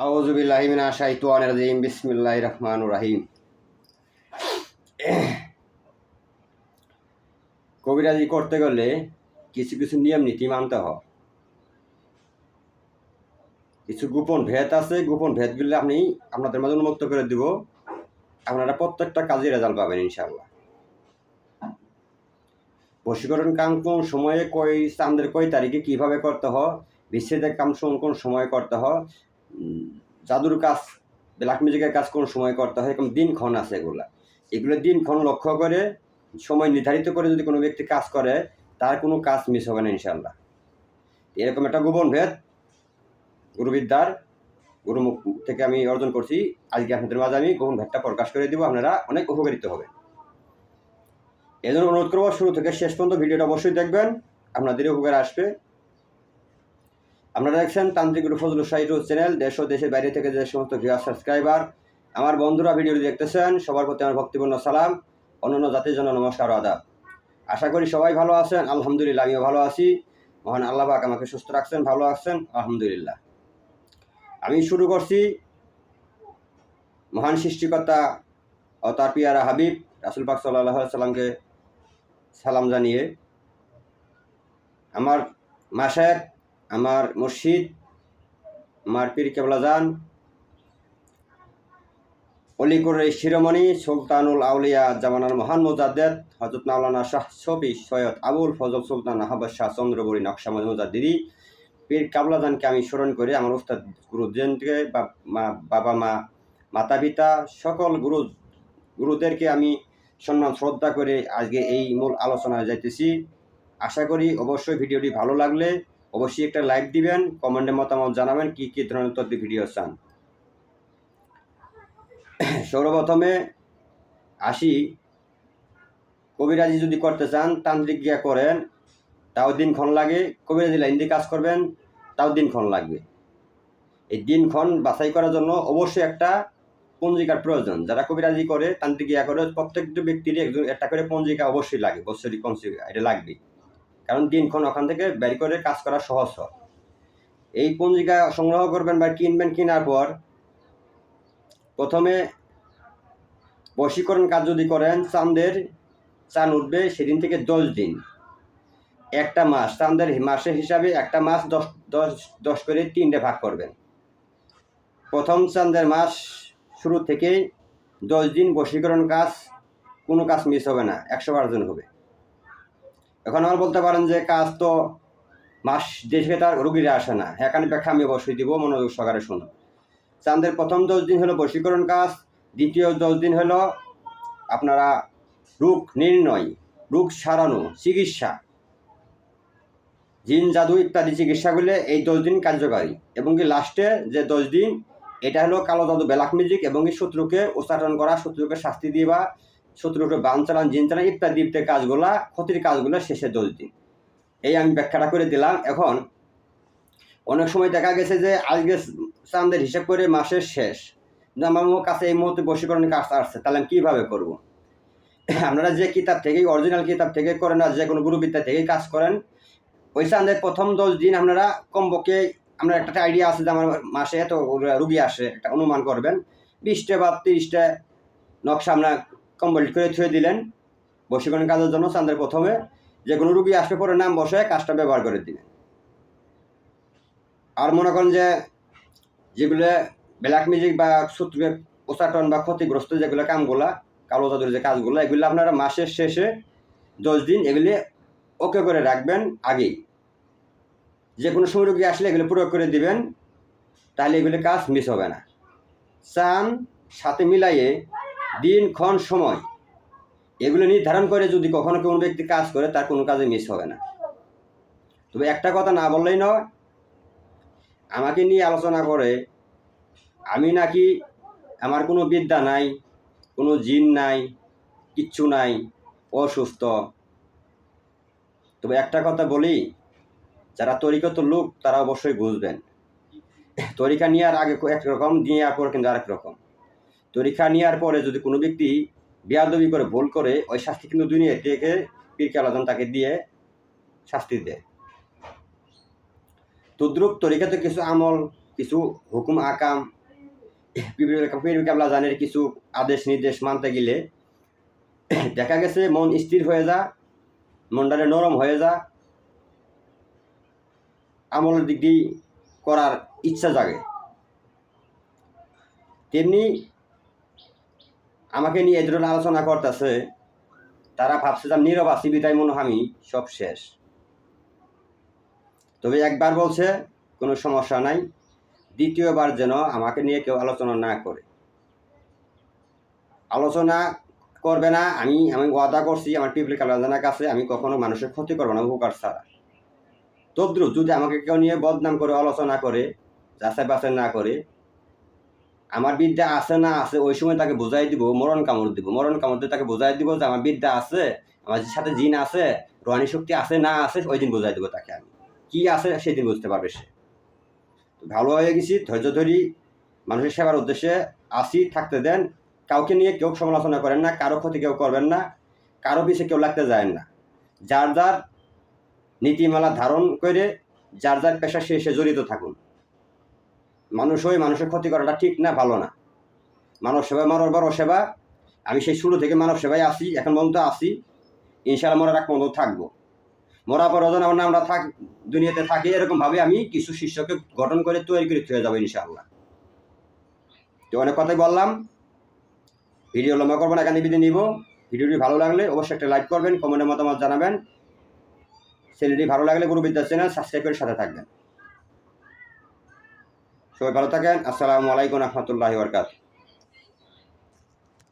আউযু বিল্লাহি মিনাশ শাইতানির রাজিম বিসমিল্লাহির রহমানির রহিম। কবিরাজি করতে গেলে কিছু কিছু নিয়ম নীতি মানতে হয়। কিছু গোপন ভেদ আছে, গোপন ভেদগুলো আপনাদের মাঝে উন্মুক্ত করে দিব। আপনারা প্রত্যেকটা কাজে রেজাল্ট পাবেন ইনশাআল্লাহ। বশীকরণ কাম কোন সময়ে চাঁদের কয় তারিখে কিভাবে করতে হয়, বিচ্ছেদের কাম কোন সময় করতে হয়, জাদুর কাজ ব্ল্যাক ম্যাজিকের কাজ কোন সময় করতে হয়, এরকম দিনক্ষণ আছে। এগুলো দিনক্ষণ লক্ষ্য করে সময় নির্ধারিত করে যদি কোনো ব্যক্তি কাজ করে তার কোনো কাজ মিস হবে না ইনশাআল্লাহ। এরকম একটা গোপন ভেদ গুরুবিদ্যার গুরুমুখ থেকে আমি অর্জন করছি। আজকে আপনাদের মাঝে আমি গোপন ভেদটা প্রকাশ করে দিব, আপনারা অনেক উপকৃত হবেন। এই জন্য অনুরোধ করবো শুরু থেকে শেষ পর্যন্ত ভিডিওটা অবশ্যই দেখবেন, আপনাদের উপকারে আসবে। আপনারা দেখছেন তান্ত্রিক গুরু ফজলুল শাহ ইউটিউব চ্যানেল। দেশ ও দেশের বাইরে থেকে যে সমস্ত ভিউয়ার সাবস্ক্রাইবার আমার বন্ধুরা ভিডিওটি দেখতেছেন, সবার প্রতি আমার ভক্তিপূর্ণ সালাম, অন্যান্য জাতির জন্য নমস্কার ও আদাব। আশা করি সবাই ভালো আছেন। আলহামদুলিল্লাহ, আমিও ভালো আছি। মহান আল্লাহ পাক আমাকে সুস্থ রাখছেন, ভালো রাখছেন, আলহামদুলিল্লাহ। আমি শুরু করছি মহান সৃষ্টিকর্তা ও তার পিয়ারা হাবিব রাসূল পাক সাল্লাল্লাহু আলাইহি সাল্লামকে সালাম জানিয়ে, আমার মাশায়েখ, আমার মুর্শিদ, আমার পীর কেবলাজান অলিকুর শিরোমণি সুলতানুল আউলিয়া জামানার মহান মুজাদ্দেদ হযরত মাওলানা শাহ শফি সৈয়দ আবুল ফজল সুলতান আহমদ শাহ চন্দ্রবরী নকশাবন্দি মুজাদ্দিদি পীর কেবলাজানকে আমি স্মরণ করে, আমার উস্তাদ গুরুজনকে বাবা মা মাতা পিতা সকল গুরুদেরকে আমি সম্মান শ্রদ্ধা করে আজকে এই মূল আলোচনায় যাইতেছি। আশা করি অবশ্যই ভিডিওটি ভালো লাগলে অবশ্যই একটা লাইক দিবেন, কমেন্টে মতামত জানাবেন কি কি ধরনের তথ্য ভিডিও চান। সর্বপ্রথমে আসি, কবিরাজি যদি করতে চান, তান্ত্রিক গিয়া করেন, তাও দিনক্ষণ লাগে। কবিরাজি লাইন দিয়ে কাজ করবেন, তাও দিনক্ষণ লাগবে। এই দিনক্ষণ বাছাই করার জন্য অবশ্যই একটা পঞ্জিকার প্রয়োজন। যারা কবিরাজি করে, তান্ত্রিক গিয়া করে, প্রত্যেকটা ব্যক্তিরই একটা করে পঞ্জিকা অবশ্যই লাগে, বৎসরিক পঞ্জিকা এটা লাগবে। কারণ দিনক্ষণ ওখান থেকে বের করে কাজ করা সহজ হয়। এই পঞ্জিকা সংগ্রহ করবেন বা কিনবেন। কেনার পর প্রথমে বশীকরণ কাজ যদি করেন, চাঁদ উঠবে সেদিন থেকে 10 দিন, একটা মাস, চাঁদের মাসের হিসাবে একটা মাস 10 করে 3টে ভাগ করবেন। প্রথম চাঁদের মাস শুরু থেকেই 10 দিন বশীকরণ কাজ, কোনো কাজ মিস হবে না, 100% হবে। এখন আমার বলতে পারেন যে কাজ তো মাস দেখে তার রোগীরা আসে না, এখানে ব্যাখ্যা আমি অবশ্যই দিব, মনোযোগ সহকারে শুনুন। চাঁদের প্রথম 10 দিন হলো বশীকরণ কাজ, দ্বিতীয় 10 দিন হলো আপনারা রোগ নির্ণয়, রোগ সারানো, চিকিৎসা, জিন জাদু ইত্যাদি চিকিৎসাগুলো এই 10 দিন কার্যকারী। এবং কি লাস্টে যে 10 দিন, এটা হলো কালো জাদু ব্ল্যাক ম্যাজিক এবং কি শত্রুকে উচ্চারণ করা, শত্রুকে শাস্তি দিবা, শত্রুকে বান চালান, জিন চালান ইত্যাদি কাজগুলা, ক্ষতির কাজগুলো শেষে 10 দিন। এই আমি ব্যাখ্যাটা করে দিলাম। এখন অনেক সময় দেখা গেছে যে আজকে চাঁদের হিসাব করে মাসের শেষ, আমার কাছে এই মুহূর্তে বশীকরণ কাজ আসছে, তাহলে আমি কীভাবে করবো? আপনারা যে কিতাব থেকেই, অরিজিনাল কিতাব থেকে করেন আর যে কোনো গুরুবিদ্যা থেকেই কাজ করেন, ওই চাঁদের প্রথম 10 দিন আপনারা কমপক্ষে, আপনার একটা আইডিয়া আছে যে আমার মাসে এত রুগী আসে, একটা অনুমান করবেন, 20টা বা 30টা নকশা আপনার কমপ্লিট করে থুয়ে দিলেন বশীকরণ কাজের জন্য। চাঁদের প্রথমে যে কোনো রুগী আসবে, পরে নাম বসে কাজটা ব্যবহার করে দিলেন। আর মনে করেন যে যেগুলো ব্ল্যাক ম্যাজিক বা শত্রুকে উচ্চাটন বা ক্ষতিগ্রস্ত যেগুলো কামগুলা, কালো জাদুর যে কাজগুলো, এগুলো আপনারা মাসের শেষে 10 দিন এগুলি ওকে করে রাখবেন আগেই। যে কোনো সময় রোগী আসলে এগুলো প্রয়োগ করে দিবেন, তাহলে এগুলি কাজ মিস হবে না। চাঁদ সাথে মিলাইয়ে দিনক্ষণ সময় এগুলো নির্ধারণ করে যদি কখনো কোনো ব্যক্তি কাজ করে, তার কোনো কাজে মিস হবে না। তবে একটা কথা না বললেই নয়, আমাকে নিয়ে আলোচনা করে আমি নাকি আমার কোনো বিদ্যা নাই, কোনো জিন নাই, কিচ্ছু নাই, অসুস্থ। তবে একটা কথা বলি, যারা তরিকত লোক তারা অবশ্যই বুঝবেন, তরিকা নেওয়ার আগে একরকম, নেওয়ার পরে কিন্তু আরেক রকম। তরিকা নেওয়ার পরে যদি কোনো ব্যক্তি বেয়াদবি করে, ভুল করে, ওই শাস্তি কিন্তু দুনিয়া থেকে পীর কেবলাজান তাকে দিয়ে শাস্তি দেয়। তদ্রুপ তরিকাতে কিছু আমল কিছু হুকুম আকাম পীর কেবলা জানের কিছু আদেশ নির্দেশ মানতে গেলে দেখা গেছে মন স্থির হয়ে যা, মনটারে নরম হয়ে যা, আমলের দিক দিয়ে করার ইচ্ছা জাগে। তেমনি আমাকে নিয়ে এই ধরনের আলোচনা করতেছে, তারা ভাবছে যে নীরব আছি বিদায় মনে হয় আমি সব শেষ। তবে একবার বলছে কোনো সমস্যা নাই, দ্বিতীয়বার যেন আমাকে নিয়ে কেউ আলোচনা না করে। আলোচনা করবে না, আমি ওয়াদা করছি আমার পিপল কালাজানার কাছে, আমি কখনো মানুষের ক্ষতি করবো না উপকার ছাড়া। তদ্রুপ যদি আমাকে কেউ নিয়ে বদনাম করে আলোচনা করে, যাচাই বাছাই না করে, আমার বিদ্যা আছে না আছে ওই সময় তাকে বোঝাই দিব, মরণ কামড় দিব, মরণ কামড় দিয়ে তাকে বোঝাই দিব যে আমার বিদ্যা আছে, আমার সাথে জিন আছে, রোহানি শক্তি আছে না আছে, ওই দিন বোঝাই দিব তাকে। আমি কি আছে সেদিন বুঝতে পারবে সে। ভালো হয়ে গেছি, ধৈর্য ধরি, মানুষের সেবার উদ্দেশ্যে আসি, থাকতে দেন। কাউকে নিয়ে কেউ সমালোচনা করেন না, কারো ক্ষতি কেউ করবেন না, কারো পিছিয়ে কেউ লাগতে যায় না। যার যার নীতিমালা ধারণ করে যার যার পেশা সে জড়িত থাকুন। মানুষ হয়ে মানুষের ক্ষতি করাটা ঠিক না, ভালো না। মানব সেবা মানব বড় সেবা। আমি সেই শুরু থেকে মানব সেবায় আসি, এখন পর্যন্ত আসি, ইনশাআল্লাহ মরার আগ পর্যন্ত থাকবো। মরা পর যেন আমরা দুনিয়াতে থাকি, এরকমভাবে আমি কিছু শিষ্যকে গঠন করে তৈরি করে থুয়ে যাবো ইনশাআল্লাহ। তো অনেক কথাই বললাম, ভিডিও লম্বা করবো না, এখানে বিদায় নিব। ভিডিওটি ভালো লাগলে অবশ্যই একটা লাইক করবেন, কমেন্টে মতামত জানাবেন। চ্যানেলটি ভালো লাগলে গুরুবিদ্যা চ্যানেল সাবস্ক্রাইব করে সাথে থাকবেন। সবাই ভালো থাকেন। আসসালামু আলাইকুম রহমতুল্লাহি ওয়া বারাকাতুহু।